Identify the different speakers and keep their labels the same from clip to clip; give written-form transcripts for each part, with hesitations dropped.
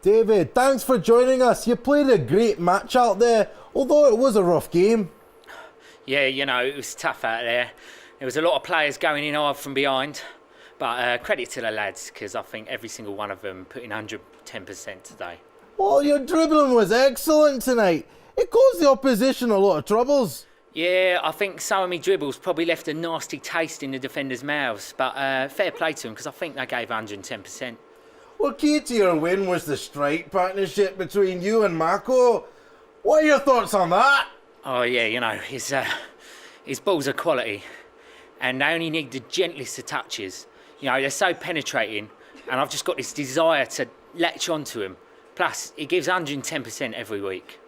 Speaker 1: David, thanks for joining us. You played a great match out there, although it was a rough game.
Speaker 2: Yeah, you know, it was tough out there. There was a lot of players going in hard from behind. But credit to the lads, because I think every single one of them put in 110% today.
Speaker 1: Well, your dribbling was excellent tonight. It caused the opposition a lot of troubles.
Speaker 2: Yeah, I think some of me dribbles probably left a nasty taste in the defenders' mouths. But fair play to them, because I think they gave 110%.
Speaker 1: Well, key to your win was the strike partnership between you and Marco. What are your thoughts on that?
Speaker 2: Oh, yeah, you know, his balls are quality. And they only need the gentlest of touches. You know, they're so penetrating, and I've just got this desire to latch onto him. Plus, he gives 110% every week.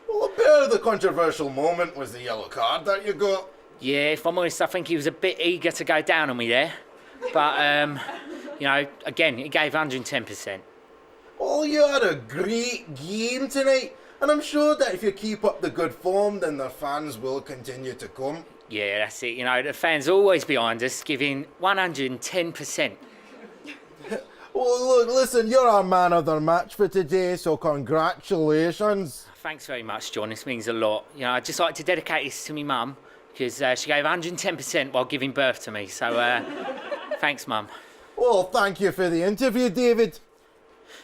Speaker 1: Well, a bit of the controversial moment was the yellow card that you got.
Speaker 2: Yeah, if I'm honest, I think he was a bit eager to go down on me there. But, you know, again, he gave 110%.
Speaker 1: Well, you had a great game tonight, and I'm sure that if you keep up the good form, then the fans will continue to come.
Speaker 2: Yeah, that's it. You know, the fans are always behind us, giving 110%.
Speaker 1: Well, look, listen, you're our man of the match for today, so congratulations.
Speaker 2: Thanks very much, John. This means a lot. You know, I'd just like to dedicate this to my mum, because she gave 110% while giving birth to me. So, thanks, Mum.
Speaker 1: Well, thank you for the interview, David.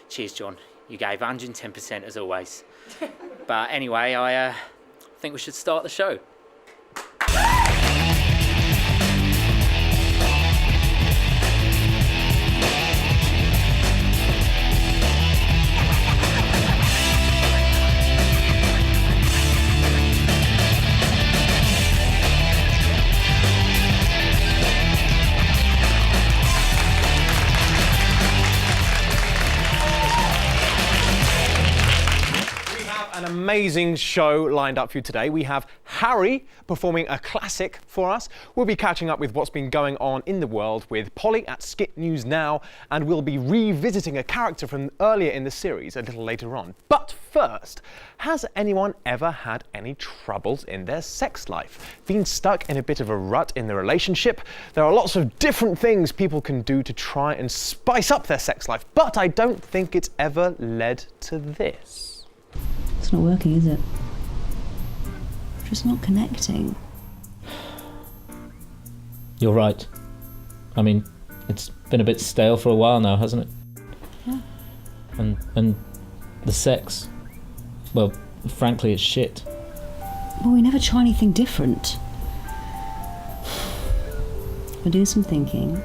Speaker 2: Cheers, John. You gave 110% as always. But anyway, I think we should start the show.
Speaker 3: Amazing show lined up for you today. We have Harry performing a classic for us. We'll be catching up with what's been going on in the world with Polly at Skit News Now, and we'll be revisiting a character from earlier in the series a little later on. But first, has anyone ever had any troubles in their sex life? Been stuck in a bit of a rut in the relationship? There are lots of different things people can do to try and spice up their sex life, but I don't think it's ever led to this.
Speaker 4: It's not working, is it? Just not connecting.
Speaker 5: You're right. I mean, it's been a bit stale for a while now, hasn't it?
Speaker 4: Yeah.
Speaker 5: And the sex, well, frankly, it's shit.
Speaker 4: Well, we never try anything different. We'll do some thinking.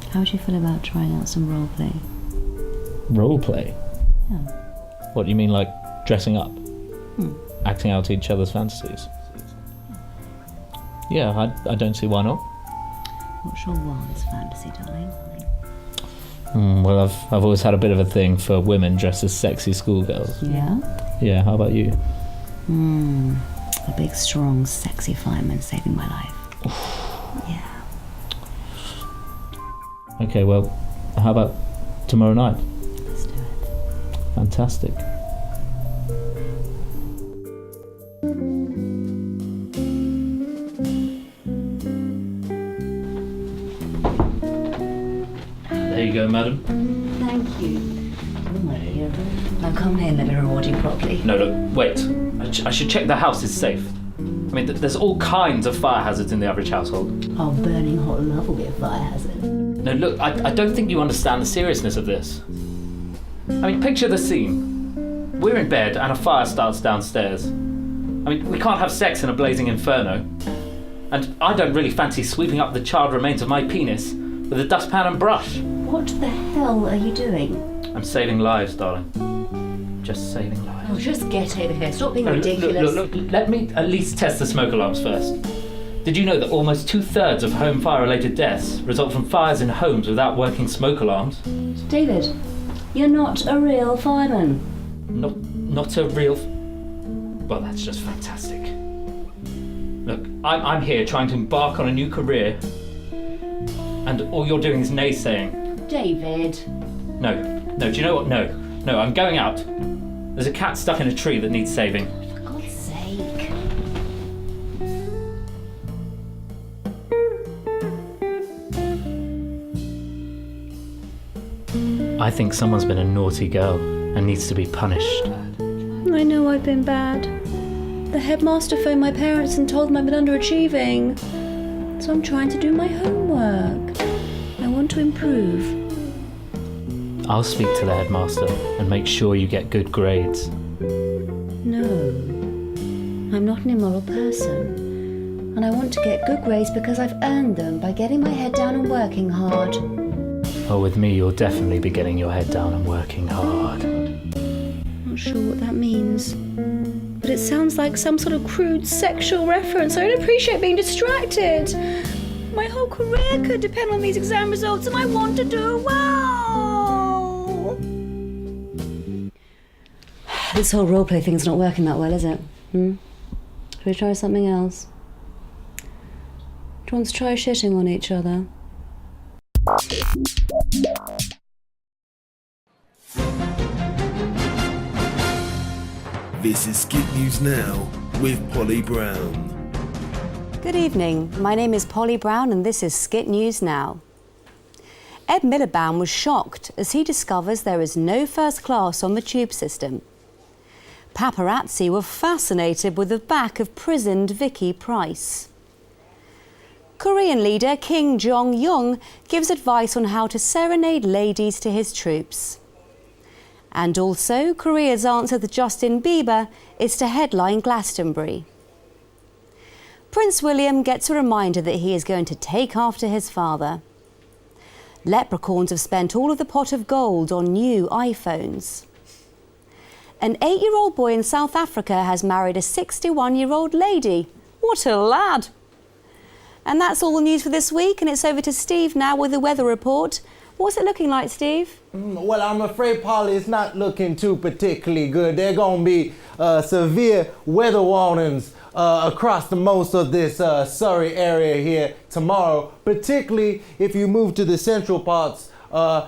Speaker 4: How would you feel about trying out some role play?
Speaker 5: Role play?
Speaker 4: Yeah.
Speaker 5: What do you mean, like dressing up? Acting out each other's fantasies? Yeah, I don't see why not.
Speaker 4: What's your wildest fantasy, darling?
Speaker 5: Well, I've always had a bit of a thing for women dressed as sexy schoolgirls.
Speaker 4: Yeah?
Speaker 5: Yeah, how about you?
Speaker 4: A big, strong, sexy fireman saving my life. Yeah.
Speaker 5: Okay, well, how about tomorrow night?
Speaker 4: Let's do it.
Speaker 5: Fantastic. There you go, madam.
Speaker 4: Thank you. Oh my hero. Now come here and let me reward you properly.
Speaker 5: No, look, wait. I should check the house is safe. I mean, there's all kinds of fire hazards in the average household.
Speaker 4: Oh, burning hot love will be a fire hazard.
Speaker 5: No, look, I don't think you understand the seriousness of this. I mean, picture the scene. We're in bed and a fire starts downstairs. I mean, we can't have sex in a blazing inferno. And I don't really fancy sweeping up the charred remains of my penis with a dustpan and brush.
Speaker 4: What the hell are you doing?
Speaker 5: I'm saving lives, darling. Just saving lives.
Speaker 4: Oh, just get over here. Stop being
Speaker 5: No,
Speaker 4: ridiculous.
Speaker 5: Look, let me at least test the smoke alarms first. Did you know that almost 2/3 of home fire-related deaths result from fires in homes without working smoke alarms?
Speaker 4: David, you're not a real fireman.
Speaker 5: Not a real... Well, that's just fantastic. Look, I'm here trying to embark on a new career, and all you're doing is naysaying.
Speaker 4: David.
Speaker 5: No, do you know what? No, I'm going out. There's a cat stuck in a tree that needs saving.
Speaker 4: For God's sake.
Speaker 5: I think someone's been a naughty girl and needs to be punished.
Speaker 4: I know I've been bad. The headmaster phoned my parents and told them I've been underachieving. So I'm trying to do my homework. I want to improve.
Speaker 5: I'll speak to the headmaster and make sure you get good grades.
Speaker 4: No, I'm not an immoral person. And I want to get good grades because I've earned them by getting my head down and working hard.
Speaker 5: Oh, with me, you'll definitely be getting your head down and working hard.
Speaker 4: Not sure what that means. But it sounds like some sort of crude sexual reference. I don't appreciate being distracted. My whole career could depend on these exam results and I want to do well. This whole roleplay thing's not working that well, is it? Should we try something else? Do you want to try shitting on each other?
Speaker 6: This is Skit News Now with Polly Brown.
Speaker 4: Good evening, my name is Polly Brown and this is Skit News Now. Ed Miliband was shocked as he discovers there is no first class on the tube system. Paparazzi were fascinated with the back of prisoned Vicky Pryce. Korean leader Kim Jong-un gives advice on how to serenade ladies to his troops. And also, Korea's answer to Justin Bieber is to headline Glastonbury. Prince William gets a reminder that he is going to take after his father. Leprechauns have spent all of the pot of gold on new iPhones. An 8-year-old boy in South Africa has married a 61-year-old lady. What a lad! And that's all the news for this week, and it's over to Steve now with the weather report. What's it looking like, Steve?
Speaker 1: Well, I'm afraid, Polly, it's not looking too particularly good. There are going to be severe weather warnings across the most of this Surrey area here tomorrow, particularly if you move to the central parts.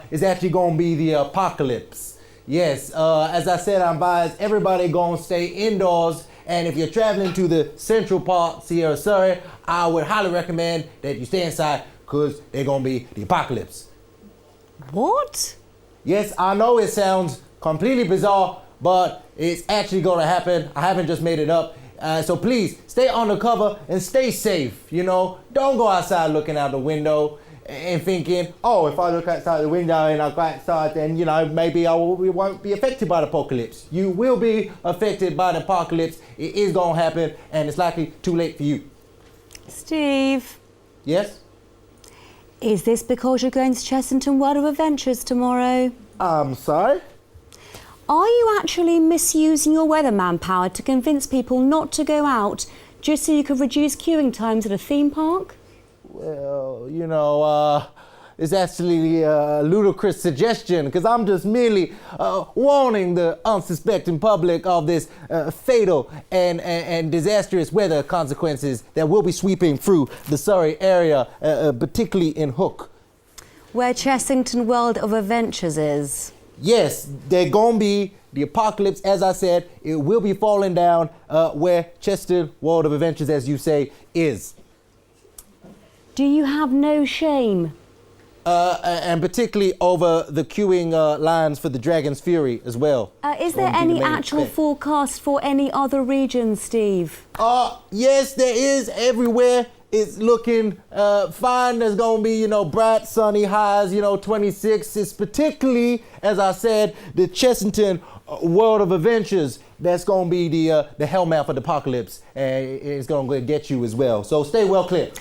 Speaker 1: It's actually going to be the apocalypse. Yes, as I said, I'm biased. Everybody going to stay indoors. And if you're traveling to the central parts here of Surrey, I would highly recommend that you stay inside because they're going to be the apocalypse.
Speaker 4: What?
Speaker 1: Yes, I know it sounds completely bizarre, but it's actually going to happen. I haven't just made it up. So please, stay undercover and stay safe, you know. Don't go outside looking out the window and thinking, oh, if I look outside the window and I go outside, then, you know, maybe we won't be affected by the apocalypse. You will be affected by the apocalypse. It is going to happen, and it's likely too late for you.
Speaker 4: Steve?
Speaker 1: Yes?
Speaker 4: Is this because you're going to Chessington World of Adventures tomorrow?
Speaker 1: I'm sorry?
Speaker 4: Are you actually misusing your weatherman power to convince people not to go out just so you could reduce queuing times at a theme park?
Speaker 1: Well, you know, it's actually a ludicrous suggestion because I'm just merely warning the unsuspecting public of this fatal and disastrous weather consequences that will be sweeping through the Surrey area, particularly in Hook.
Speaker 4: Where Chessington World of Adventures is.
Speaker 1: Yes, they're going to be the apocalypse, as I said. It will be falling down where Chessington World of Adventures, as you say, is.
Speaker 4: Do you have no shame?
Speaker 1: And particularly over the queuing lines for the Dragon's Fury as well.
Speaker 4: Is there any actual forecast for any other regions, Steve?
Speaker 1: Yes, there is everywhere. It's looking fine. There's going to be, you know, bright, sunny highs, 26. It's particularly, as I said, the Chessington World of Adventures. That's going to be the hellmouth of the apocalypse. And it's going to get you as well. So stay well clear.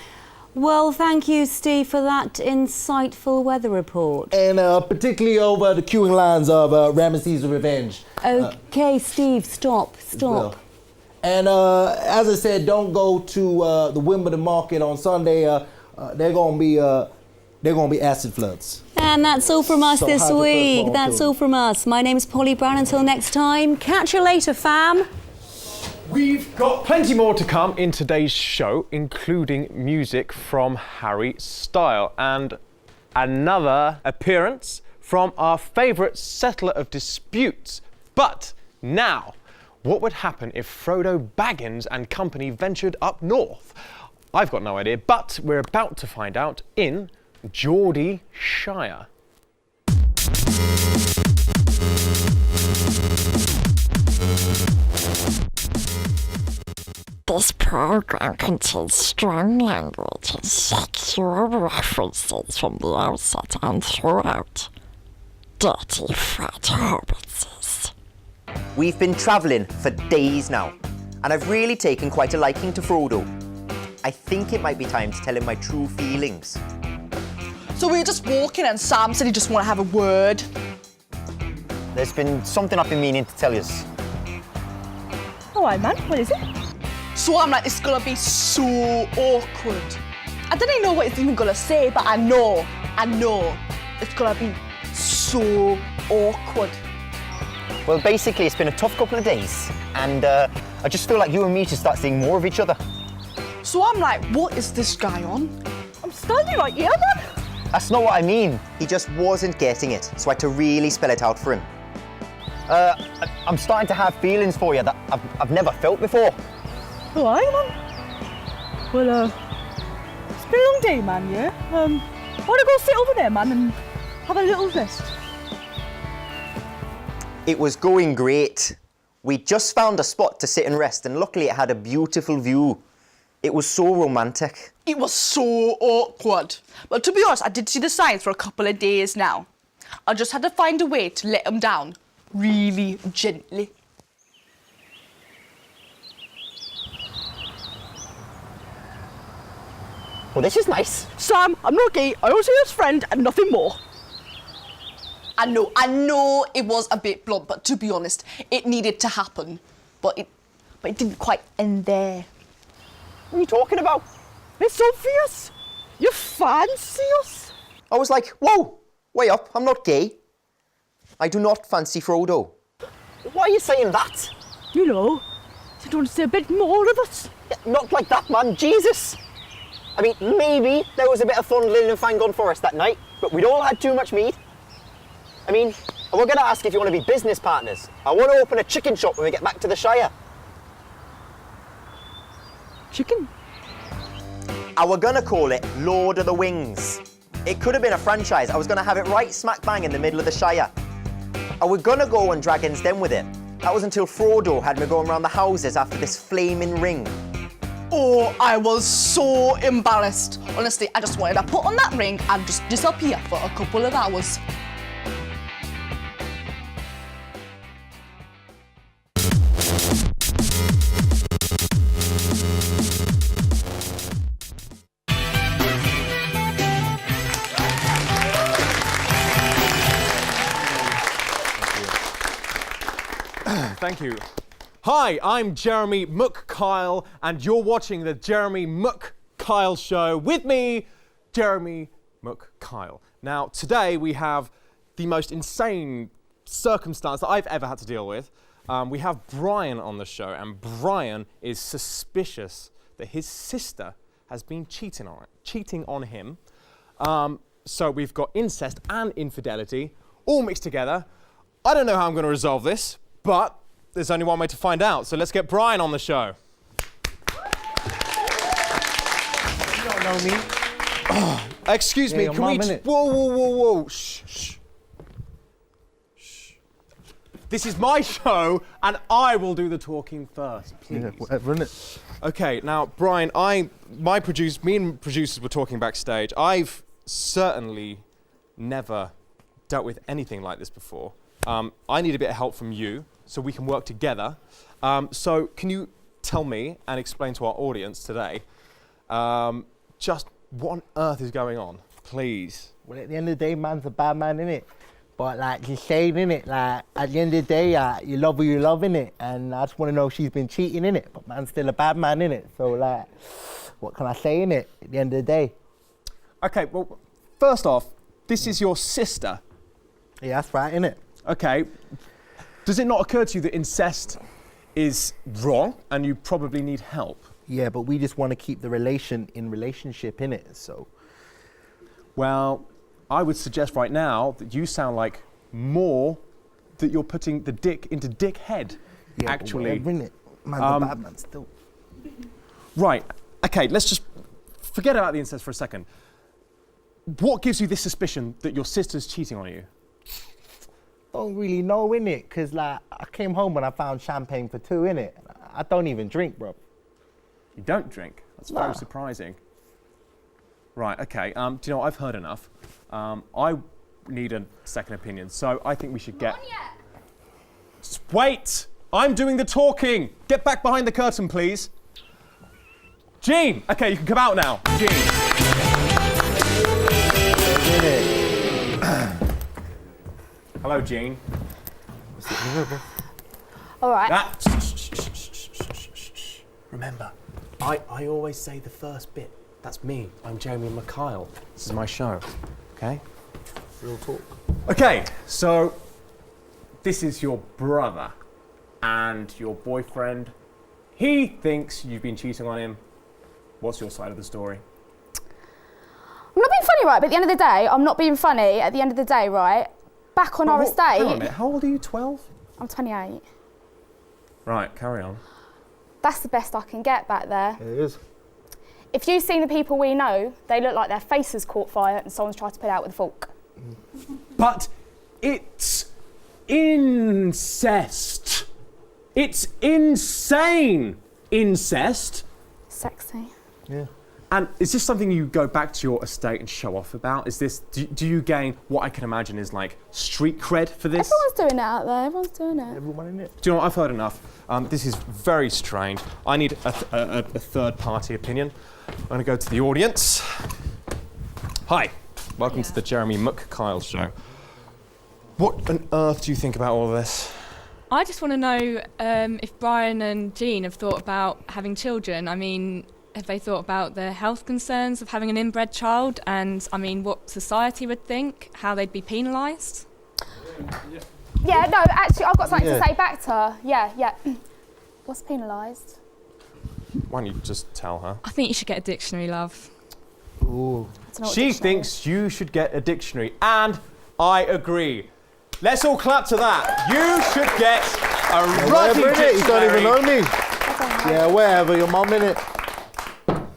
Speaker 4: Well, thank you, Steve, for that insightful weather report.
Speaker 1: And particularly over the queuing lines of Ramesses' Revenge.
Speaker 4: Okay, Steve, stop.
Speaker 1: Well. And as I said, don't go to the Wimbledon market on Sunday. They're gonna be acid floods.
Speaker 4: And that's all from us
Speaker 1: So
Speaker 4: this
Speaker 1: hide your
Speaker 4: week.
Speaker 1: firstborn
Speaker 4: That's
Speaker 1: children.
Speaker 4: all from us. My name's Polly Brown. Until next time, catch you later, fam.
Speaker 3: We've got plenty more to come in today's show, including music from Harry Styles and another appearance from our favourite settler of disputes. But now, what would happen if Frodo Baggins and company ventured up north? I've got no idea, but we're about to find out in Geordie Shire.
Speaker 7: This program contains strong language and sexual references from the outset and throughout. Dirty fat hobbitses.
Speaker 8: We've been travelling for days now, and I've really taken quite a liking to Frodo. I think it might be time to tell him my true feelings.
Speaker 9: So we were just walking and Sam said he just want to have a word.
Speaker 8: There's been something I've been meaning to tell you.
Speaker 9: All right, man, what is it? So I'm like, it's gonna be so awkward. I didn't know what it's even gonna say, but I know it's gonna be so awkward.
Speaker 8: Well, basically, it's been a tough couple of days, and I just feel like you and me should start seeing more of each other.
Speaker 9: So I'm like, what is this guy on? I'm standing right here, man.
Speaker 8: That's not what I mean. He just wasn't getting it, so I had to really spell it out for him. I'm starting to have feelings for you that I've never felt before.
Speaker 9: All right, man. Well, it's been a long day, man, yeah? Wanna go sit over there, man, and have a little rest?
Speaker 8: It was going great. We just found a spot to sit and rest, and luckily it had a beautiful view. It was so romantic.
Speaker 9: It was so awkward. But to be honest, I did see the signs for a couple of days now. I just had to find a way to let them down really gently.
Speaker 8: Well, this is nice.
Speaker 9: Sam, I'm not gay. I was his friend and nothing more. I know it was a bit blunt, but to be honest, it needed to happen. But it didn't quite end there.
Speaker 8: What are you talking about?
Speaker 9: It's obvious. You fancy us.
Speaker 8: I was like, whoa, way up, I'm not gay. I do not fancy Frodo. Why are you saying that?
Speaker 9: You know, you don't say a bit more of us.
Speaker 8: Yeah, not like that, man, Jesus. I mean, maybe there was a bit of fondling in Fangorn Forest that night, but we'd all had too much mead. I mean, we're going to ask if you want to be business partners. I want to open a chicken shop when we get back to the Shire.
Speaker 9: Chicken?
Speaker 8: I were going to call it Lord of the Wings. It could have been a franchise. I was going to have it right smack bang in the middle of the Shire. I were going to go on Dragon's Den with it. That was until Frodo had me going around the houses after this flaming ring.
Speaker 9: Oh, I was so embarrassed. Honestly, I just wanted to put on that ring and just disappear for a couple of hours.
Speaker 3: Thank you. Hi, I'm Jeremy McKyle, and you're watching the Jeremy McKyle Show with me, Jeremy McKyle. Now, today we have the most insane circumstance that I've ever had to deal with. We have Brian on the show, and Brian is suspicious that his sister has been cheating on him. So we've got incest and infidelity all mixed together. I don't know how I'm going to resolve this, but there's only one way to find out. So let's get Brian on the show.
Speaker 1: You don't know me.
Speaker 3: Excuse me, can we... Whoa. Shh. This is my show, and I will do the talking first, please.
Speaker 1: Yeah, whatever, innit?
Speaker 3: Okay, now, Brian, me and producers were talking backstage. I've certainly never dealt with anything like this before. I need a bit of help from you so we can work together. So can you tell me and explain to our audience today just what on earth is going on, please?
Speaker 1: Well, at the end of the day, man's a bad man, innit? But like you're saying, innit, like at the end of the day, you love who you love, innit? And I just want to know if she's been cheating, innit? But man's still a bad man, innit? So like, what can I say, innit? At the end of the day.
Speaker 3: Okay, well, first off, this is your sister.
Speaker 1: Yeah, that's right, innit?
Speaker 3: Okay. Does it not occur to you that incest is wrong and you probably need help?
Speaker 1: Yeah, but we just want to keep the relationship, innit? So.
Speaker 3: Well, I would suggest right now that you sound like more that you're putting the dick into dick head,
Speaker 1: Yeah,
Speaker 3: actually.
Speaker 1: But whatever, innit? Man's a bad man still.
Speaker 3: Right, okay, let's just forget about the incest for a second. What gives you this suspicion that your sister's cheating on you?
Speaker 1: Don't really know, innit? Because like, I came home and I found champagne for two, innit? I don't even drink, bro.
Speaker 3: You don't drink? That's very surprising. Right, okay. Do you know what? I've heard enough. I need a second opinion, so I think we should get...
Speaker 9: Not yet.
Speaker 3: Wait! I'm doing the talking! Get back behind the curtain, please. Jean! Okay, you can come out now. Jean. Hello, Jean.
Speaker 9: All right.
Speaker 3: Remember, I always say the first bit. That's me. I'm Jeremy McKyle. This is my show. Okay? Real talk. Okay, so this is your brother and your boyfriend. He thinks you've been cheating on him. What's your side of the story?
Speaker 9: I'm not being funny, right? But at the end of the day, I'm not being funny. At the end of the day, right? Back on our estate.
Speaker 3: Hang on a minute. How old are you? 12?
Speaker 9: I'm 28.
Speaker 3: Right, carry on.
Speaker 9: That's the best I can get back there.
Speaker 1: It is.
Speaker 9: If you've seen the people we know, they look like their faces caught fire and someone's tried to put it out with a fork.
Speaker 3: But it's incest. It's insane. Incest.
Speaker 9: Sexy.
Speaker 1: Yeah.
Speaker 3: And is this something you go back to your estate and show off about? Is this, do you gain what I can imagine is like street cred for this?
Speaker 9: Everyone's doing it out there. Everyone's doing it.
Speaker 1: Everyone in it.
Speaker 3: Do you know what? I've heard enough. This is very strange. I need a third party opinion. I'm going to go to the audience. Hi. Welcome to the Jeremy McKyle show. What on earth do you think about all of this?
Speaker 10: I just want to know if Brian and Jean have thought about having children. I mean, have they thought about the health concerns of having an inbred child and, I mean, what society would think, how they'd be penalised?
Speaker 9: Yeah, no, actually, I've got something to say back to her. Yeah. What's penalised?
Speaker 3: Why don't you just tell her?
Speaker 10: I think you should get a dictionary, love.
Speaker 1: Ooh.
Speaker 3: She thinks you should get a dictionary, and I agree. Let's all clap to that. You should get a rugby dictionary.
Speaker 1: You don't even know me. Yeah, wherever, your mum in it.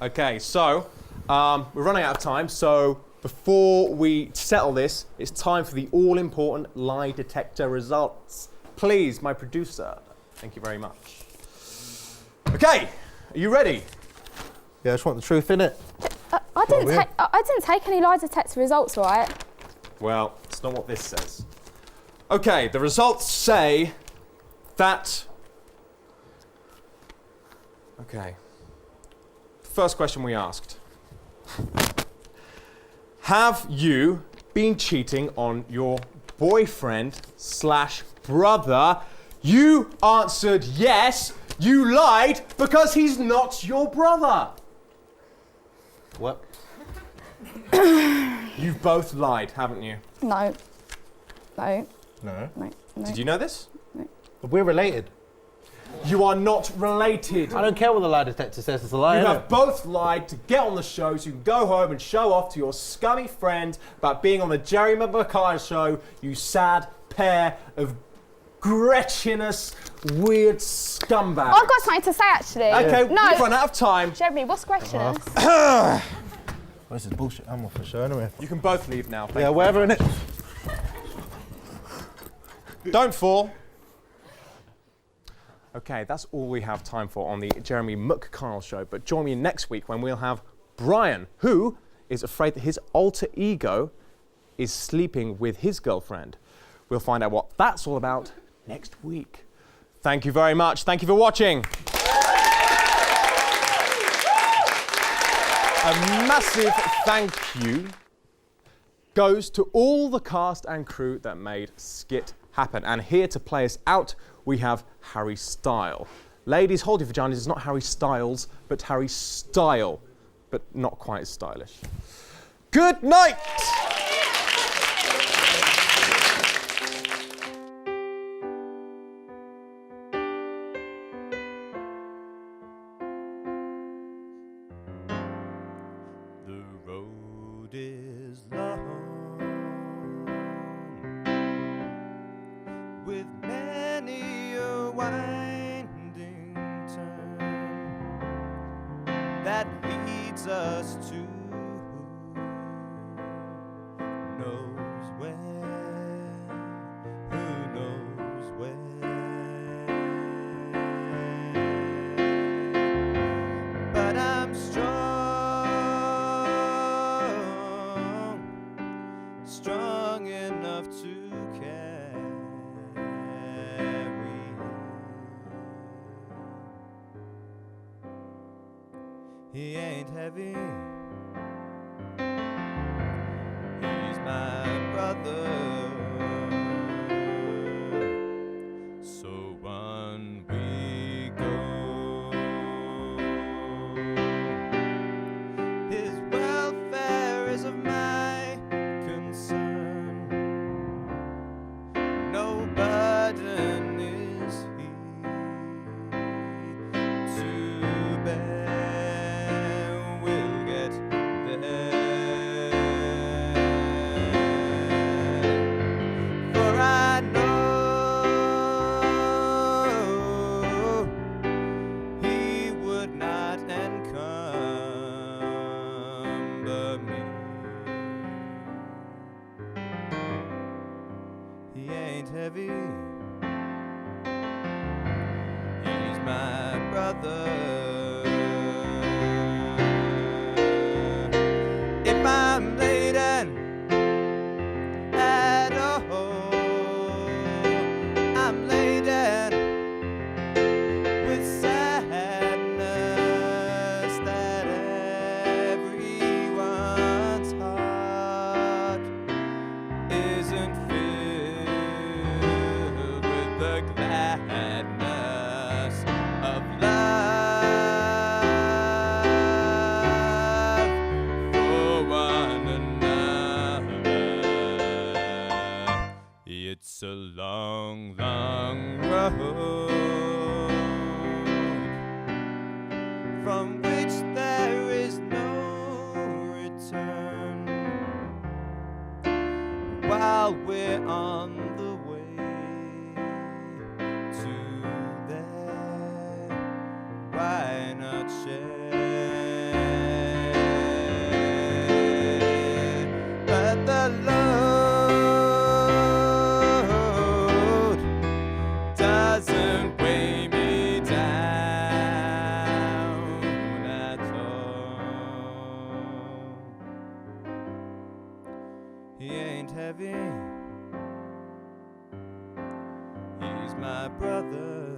Speaker 3: Okay, so we're running out of time, so before we settle this, it's time for the all-important lie detector results. Please, my producer. Thank you very much. Okay, are you ready?
Speaker 1: Yeah, I just want the truth in it.
Speaker 9: I didn't take any lie detector results, right?
Speaker 3: Well, it's not what this says. Okay, the results say that... Okay. First question we asked. Have you been cheating on your boyfriend/brother? You answered yes. You lied because he's not your brother.
Speaker 1: What?
Speaker 3: You've both lied, haven't you?
Speaker 9: No.
Speaker 1: No.
Speaker 3: Did you know this?
Speaker 1: We're related.
Speaker 3: You are not related.
Speaker 1: I don't care what the lie detector says, it's a lie.
Speaker 3: You have both lied to get on the show so you can go home and show off to your scummy friend about being on the Jeremy McKyle show, you sad pair of Gretchenous, weird scumbags.
Speaker 9: I've got something to say, actually.
Speaker 3: Okay,
Speaker 9: no.
Speaker 3: we've run out of time.
Speaker 9: Jeremy, what's Gretchenous?
Speaker 1: This is bullshit. I'm off for sure anyway.
Speaker 3: You can both leave now.
Speaker 1: Yeah, wherever in it.
Speaker 3: Don't fall. Okay, that's all we have time for on the Jeremy McKyle show. But join me next week when we'll have Brian, who is afraid that his alter ego is sleeping with his girlfriend. We'll find out what that's all about next week. Thank you very much. Thank you for watching. A massive thank you goes to all the cast and crew that made Skit happen. And here to play us out, we have Harry Style. Ladies, hold your vaginas. It's not Harry Styles, but Harry Style, but not quite as stylish. Good night!
Speaker 6: The road is long, with many a winding turn that leads us to who knows where, who knows where.
Speaker 11: He ain't heavy. He's my brother. So on we go. His welfare is of my concern. No burden is he to bear. We'll get there. For I know he would not encumber me. He ain't heavy. He's my brother. If I'm laden at all, I'm laden with sadness that everyone's heart isn't filled with the gladness of love for one another. It's a long, long road from which there is no return. While we're on the way to there, why not share? But the load doesn't weigh me down at all. He ain't heavy. He's my brother.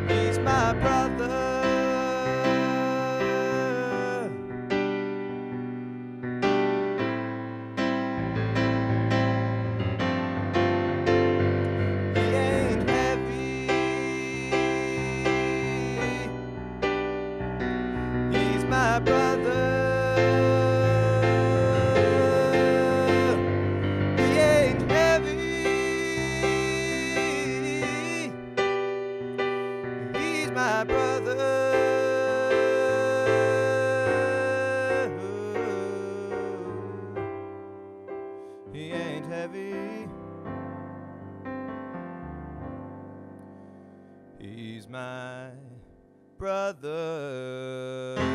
Speaker 11: He's my brother. He ain't heavy. He's my brother. He ain't heavy. He's my brother. He ain't heavy. He's my brother.